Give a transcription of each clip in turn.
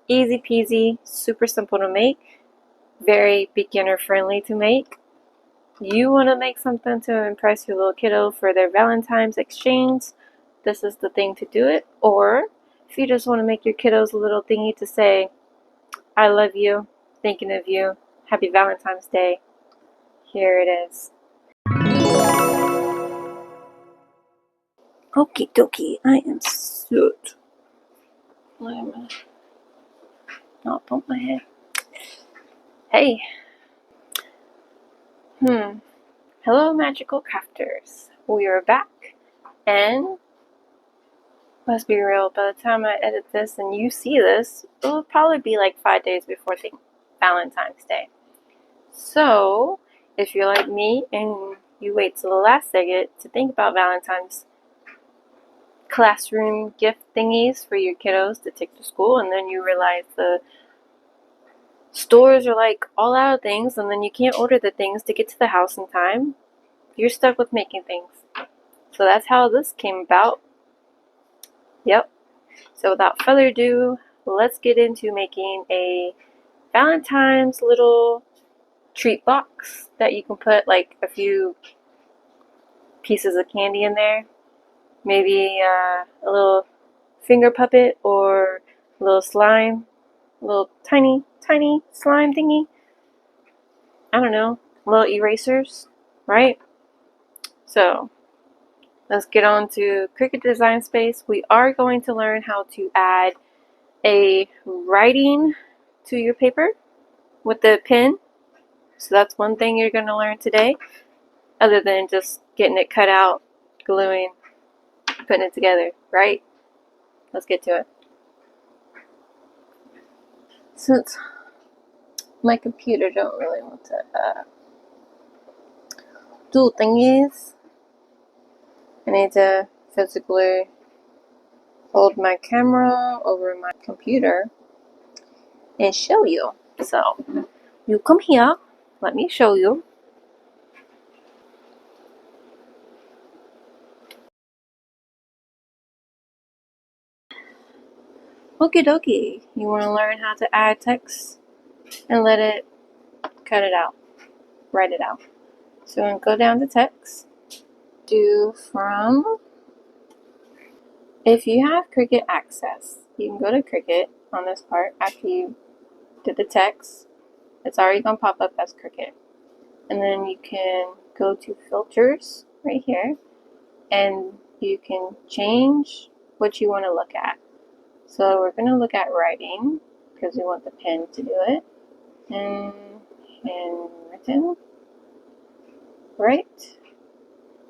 Easy peasy, super simple to make, very beginner friendly to make. You want to make something to impress your little kiddo for their Valentine's exchange, this is the thing to do it. Or if you just want to make your kiddos a little thingy to say, I love you, thinking of you, happy Valentine's Day, here it is. Okie dokie, I am suit. I'm gonna not bump my head. Hey. Hello, magical crafters. We are back, and let's be real, by the time I edit this and you see this, it'll probably be like 5 days before Valentine's Day. So, if you're like me and you wait till the last second to think about Valentine's classroom gift thingies for your kiddos to take to school, and then you realize the stores are like all out of things, and then you can't order the things to get to the house in time, you're stuck with making things. So that's how this came about. Yep. So without further ado, let's get into making a Valentine's little treat box that you can put like a few pieces of candy in there. Maybe a little finger puppet or a little slime, a little tiny slime thingy. I don't know, little erasers, right? So let's get on to Cricut Design Space. We are going to learn how to add a writing to your paper with the pen. So that's one thing you're going to learn today, other than just getting it cut out, gluing, putting it together, right? Let's get to it. Since my computer don't really want to do thingies, I need to physically hold my camera over my computer and show you. So you come here, let me show you. Okie dokie, you want to learn how to add text and let it cut it out, write it out. So I'm going to go down to text, do from. If you have Cricut access, you can go to Cricut on this part after you did the text. It's already going to pop up as Cricut. And then you can go to filters right here, and you can change what you want to look at. So we're going to look at writing because we want the pen to do it. And handwritten, right?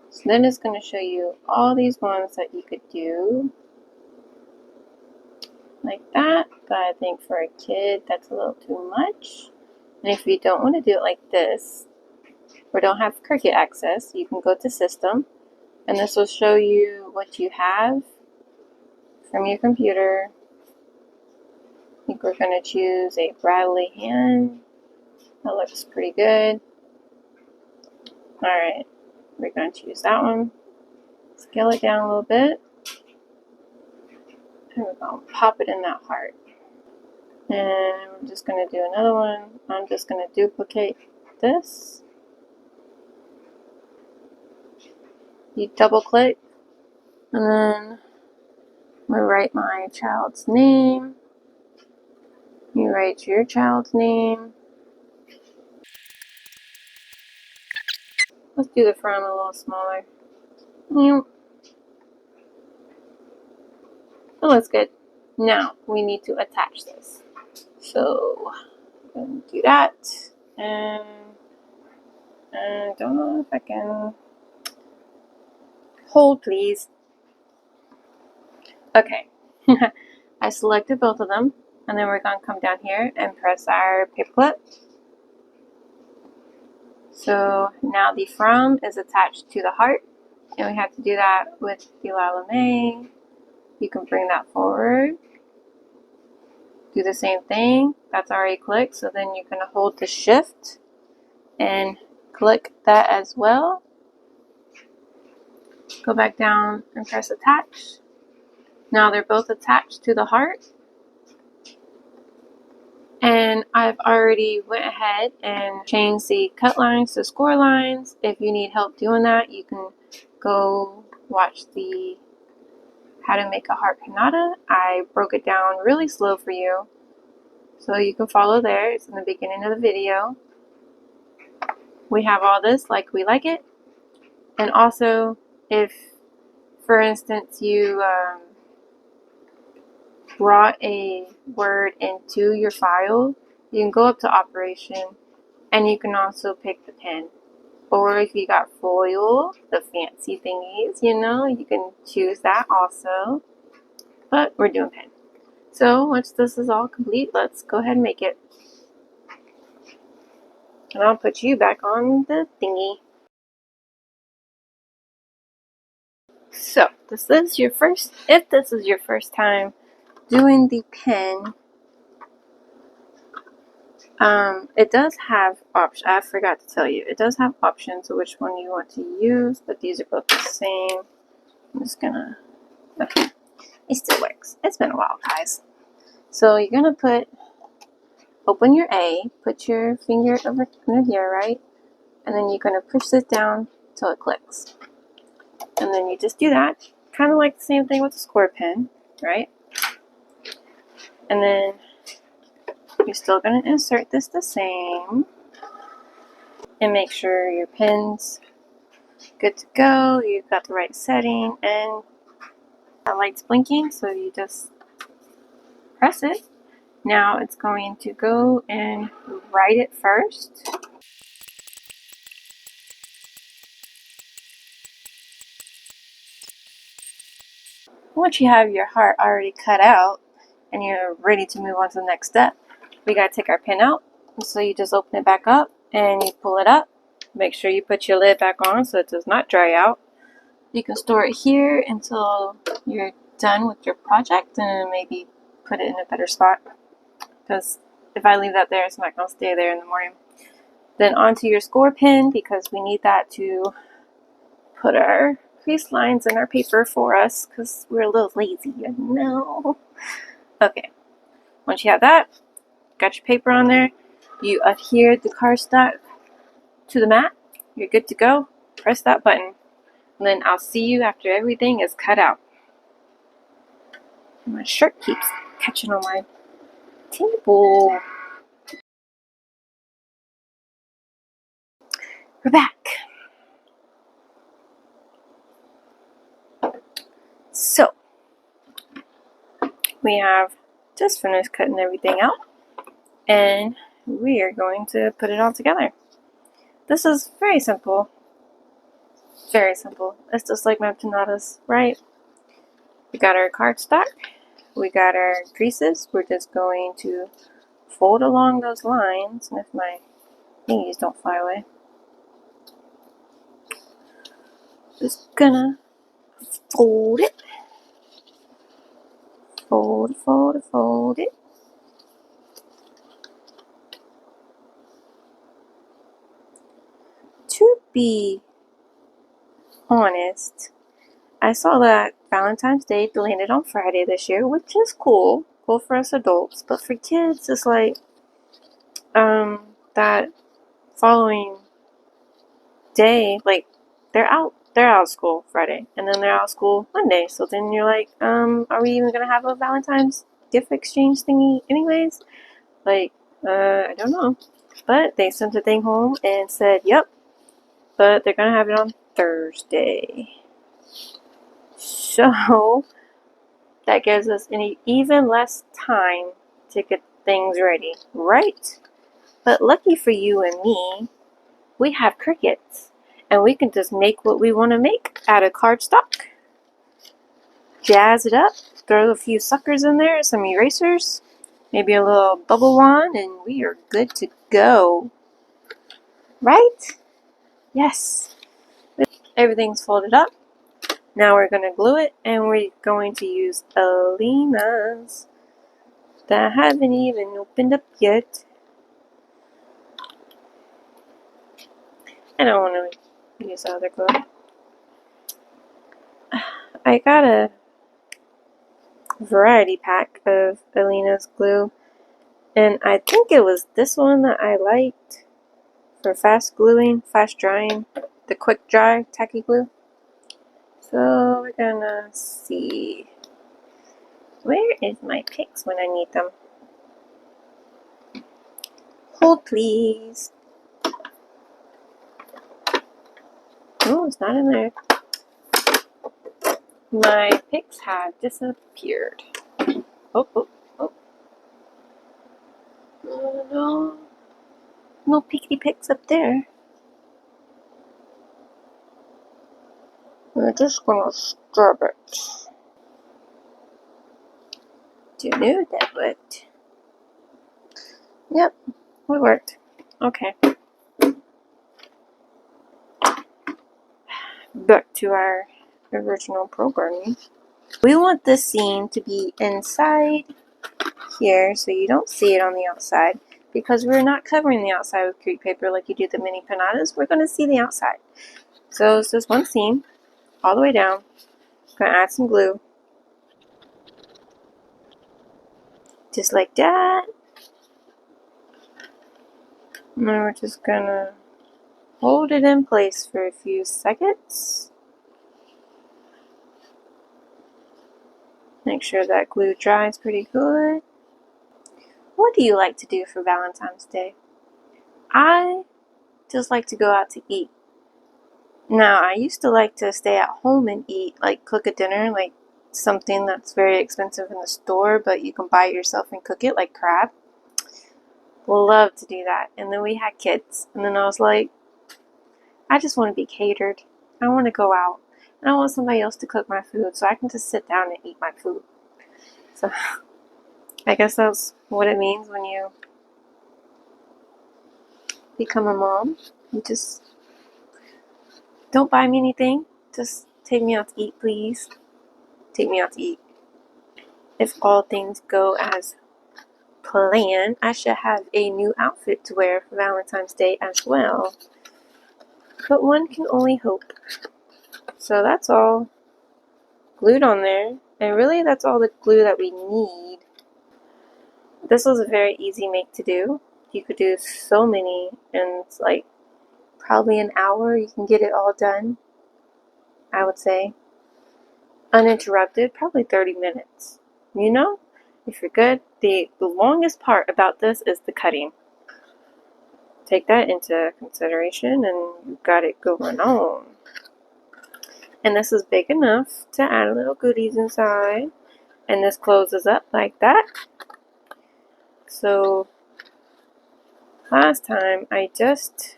So then it's going to show you all these ones that you could do like that, but I think for a kid that's a little too much. And if you don't want to do it like this, or don't have Cricut access, you can go to System, and this will show you what you have from your computer. I think we're going to choose a Bradley hand. That looks pretty good. Alright, we're going to choose that one. Scale it down a little bit. And we're going to pop it in that heart. And I'm just going to do another one. I'm just going to duplicate this. You double click, and then I'm going to write my child's name. You write your child's name. Let's do the front a little smaller. That looks good. Now we need to attach this. So I'm going to do that. And I don't know if I can hold, please. Okay. I selected both of them, and then we're going to come down here and press our paper clip. So now the from is attached to the heart, and we have to do that with Delilah May. You can bring that forward. Do the same thing. That's already clicked, so then you're going to hold the shift and click that as well. Go back down and press attach. Now they're both attached to the heart. And I've already went ahead and changed the cut lines to score lines. If you need help doing that, you can go watch the how to make a heart pinata. I broke it down really slow for you, so you can follow there. It's in the beginning of the video. We have all this like we like it. And also, if, for instance, you brought a word into your file, you can go up to operation and you can also pick the pen. Or if you got foil, the fancy thingies, you know, you can choose that also. But we're doing pen. So once this is all complete, let's go ahead and make it. And I'll put you back on the thingy. So if this is your first time doing the pen, it does have options. I forgot to tell you, it does have options of which one you want to use, but these are both the same. I'm just gonna, okay, it still works. It's been a while, guys. So you're gonna open your A, put your finger over here, right? And then you're gonna push this down till it clicks. And then you just do that, kind of like the same thing with the score pen, right? And then you're still gonna insert this the same and make sure your pen's good to go. You've got the right setting, and that light's blinking, so you just press it. Now it's going to go and write it first. Once you have your heart already cut out and you're ready to move on to the next step, we gotta take our pen out. So you just open it back up and you pull it up. Make sure you put your lid back on so it does not dry out. You can store it here until you're done with your project and maybe put it in a better spot, because if I leave that there, it's not going to stay there in the morning. Then onto your score pen, because we need that to put our crease lines in our paper for us, because we're a little lazy, you know. Okay, once you have that, got your paper on there, you adhere the cardstock to the mat, you're good to go. Press that button, and then I'll see you after everything is cut out. My shirt keeps catching on my table. We're back. So, we have just finished cutting everything out, and we are going to put it all together. This is very simple. Very simple. It's just like my pinatas, right? We got our cardstock. We got our creases. We're just going to fold along those lines, and if my thingies don't fly away, just gonna fold it. Fold, fold, fold it. To be honest, I saw that Valentine's Day landed on Friday this year, which is cool. Cool for us adults, but for kids, it's like, that following day, like, they're out of school Friday, and then they're out of school Monday, so then you're like, are we even gonna have a Valentine's gift exchange thingy anyways? Like, I don't know. But they sent the thing home and said, yep, but they're gonna have it on Thursday. So that gives us even less time to get things ready, right? But lucky for you and me, we have Cricuts, and we can just make what we want to make out of cardstock. Jazz it up, throw a few suckers in there, some erasers, maybe a little bubble wand, and we are good to go. Right? Yes. Everything's folded up. Now we're going to glue it, and we're going to use Alina's that I haven't even opened up yet. I don't want to use other glue. I got a variety pack of Alina's glue, And I think it was this one that I liked for fast gluing, fast drying, the quick dry tacky glue. So we're gonna see. Where is my picks when I need them? Hold please. Oh, it's not in there. My picks have disappeared. Oh, oh, oh. Oh no. No pickety picks up there. We're just gonna scrub it. You knew that worked. Yep, it worked. Okay. Back to our original programming. We want this seam to be inside here so you don't see it on the outside, because we're not covering the outside with crepe paper like you do the mini panadas. We're going to see the outside. So it's just one seam all the way down. I'm going to add some glue. Just like that. And then we're just going to hold it in place for a few seconds. Make sure that glue dries pretty good. What do you like to do for Valentine's Day? I just like to go out to eat. Now, I used to like to stay at home and eat, like cook a dinner, like something that's very expensive in the store, but you can buy it yourself and cook it, like crab. Love to do that. And then we had kids, and then I was like, I just want to be catered. I want to go out. And I want somebody else to cook my food so I can just sit down and eat my food. So, I guess that's what it means when you become a mom. You just don't buy me anything. Just take me out to eat, please. Take me out to eat. If all things go as planned, I should have a new outfit to wear for Valentine's Day as well. But one can only hope. So that's all glued on there. And really, that's all the glue that we need. This was a very easy make to do. You could do so many, and it's like probably an hour you can get it all done, I would say. Uninterrupted, probably 30 minutes. You know, if you're good. The longest part about this is the cutting. Take that into consideration, and you've got it going on. And this is big enough to add little goodies inside. And this closes up like that. So last time I just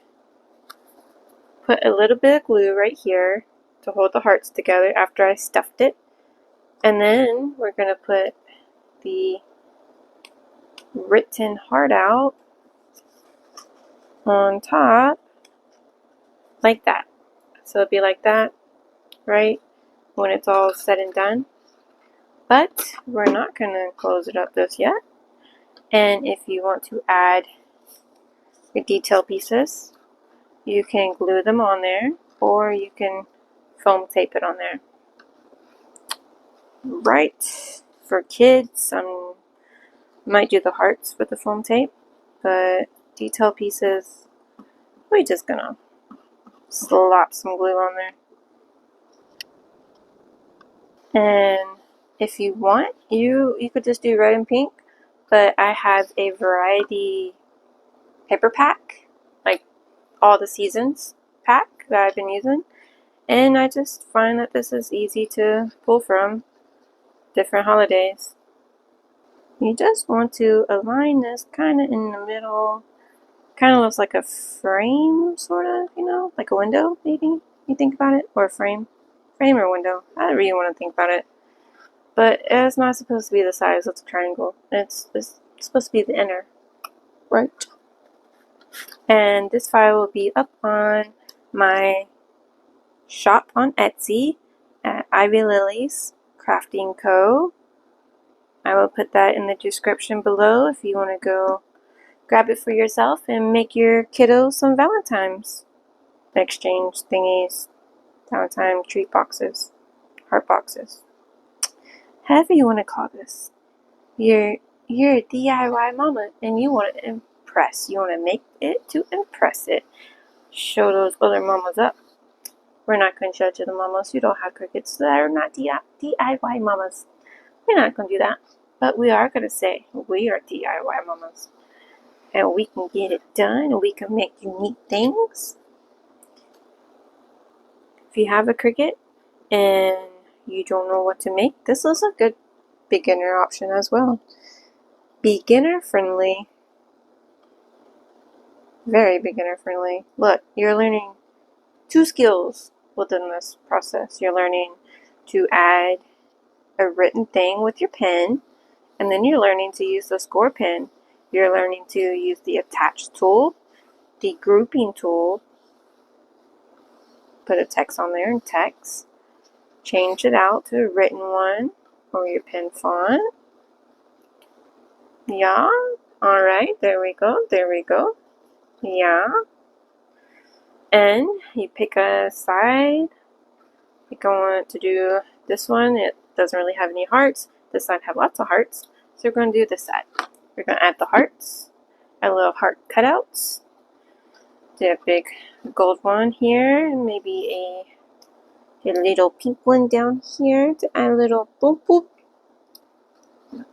put a little bit of glue right here to hold the hearts together after I stuffed it. And then we're going to put the written heart out on top like that. So it'll be like that, right, when it's all said and done. But we're not going to close it up just yet. And if you want to add your detail pieces, you can glue them on there, or you can foam tape it on there. Right, for kids, might do the hearts with the foam tape, but detail pieces, we're just gonna slap some glue on there. And if you want, you could just do red and pink, but I have a variety paper pack, like all the seasons pack that I've been using, and I just find that this is easy to pull from different holidays. You just want to align this kind of in the middle. Kind of looks like a frame, sort of, you know, like a window, maybe, you think about it, or a frame or window. I don't really want to think about it, but it's not supposed to be the size of the triangle. It's supposed to be the inner, right? And this file will be up on my shop on Etsy at Ivy Lily's Crafting Co. I will put that in the description below if you want to go grab it for yourself and make your kiddos some Valentine's exchange thingies, Valentine treat boxes, heart boxes, however you want to call this. Your You're a DIY mama and you want to impress. You want to make it to impress it. Show those other mamas up. We're not going to judge the mamas who don't have Cricuts that are not DIY mamas. We're not going to do that. But we are going to say we are DIY mamas. And we can get it done and we can make unique things. If you have a Cricut and you don't know what to make, this is a good beginner option as well. Beginner friendly. Very beginner friendly. Look, you're learning 2 skills within this process. You're learning to add a written thing with your pen, and then you're learning to use the score pen. You're learning to use the attach tool, the grouping tool, put a text on there and text, change it out to a written one or your pen font. Yeah, alright, there we go, there we go. Yeah. And you pick a side. I think I want to do this one. It doesn't really have any hearts. This side have lots of hearts. So we're going to do this side. We're going to add the hearts. Add little heart cutouts. Do a big gold one here. And maybe a little pink one down here to add a little boop boop.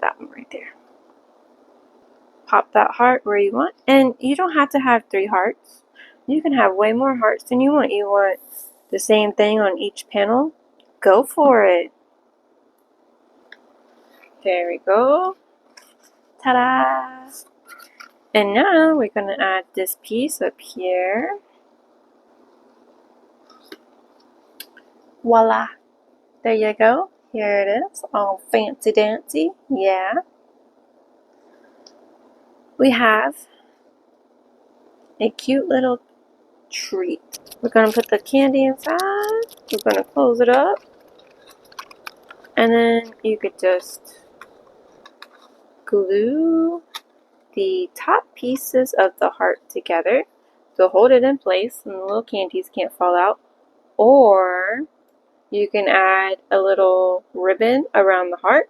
That one right there. Pop that heart where you want. And you don't have to have 3 hearts. You can have way more hearts than you want. You want the same thing on each panel? Go for it. There we go. Ta-da! And now we're going to add this piece up here. Voila! There you go. Here it is. All fancy dancy. Yeah. We have a cute little treat. We're going to put the candy inside. We're going to close it up. And then you could just glue the top pieces of the heart together to hold it in place and the little candies can't fall out. Or you can add a little ribbon around the heart,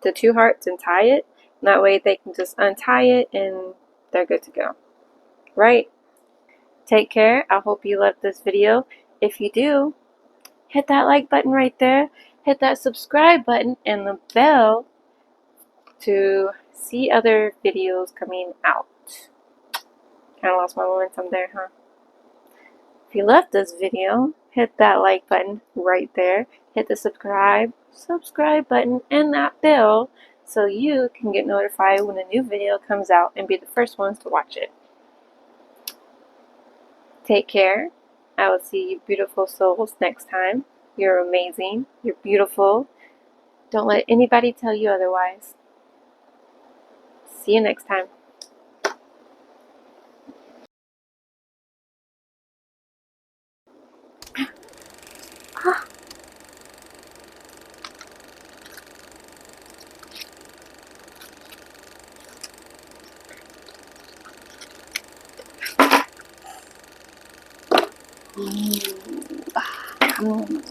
the 2 hearts, and tie it. And that way they can just untie it and they're good to go. Right? Take care. I hope you loved this video. If you do, hit that like button right there. Hit that subscribe button and the bell to see other videos coming out. Kind of lost my momentum there, huh? If you loved this video, hit that like button right there. Hit the subscribe button and that bell so you can get notified when a new video comes out and be the first ones to watch it. Take care. I will see you beautiful souls next time. You're amazing. You're beautiful. Don't let anybody tell you otherwise. See you next time. Come on.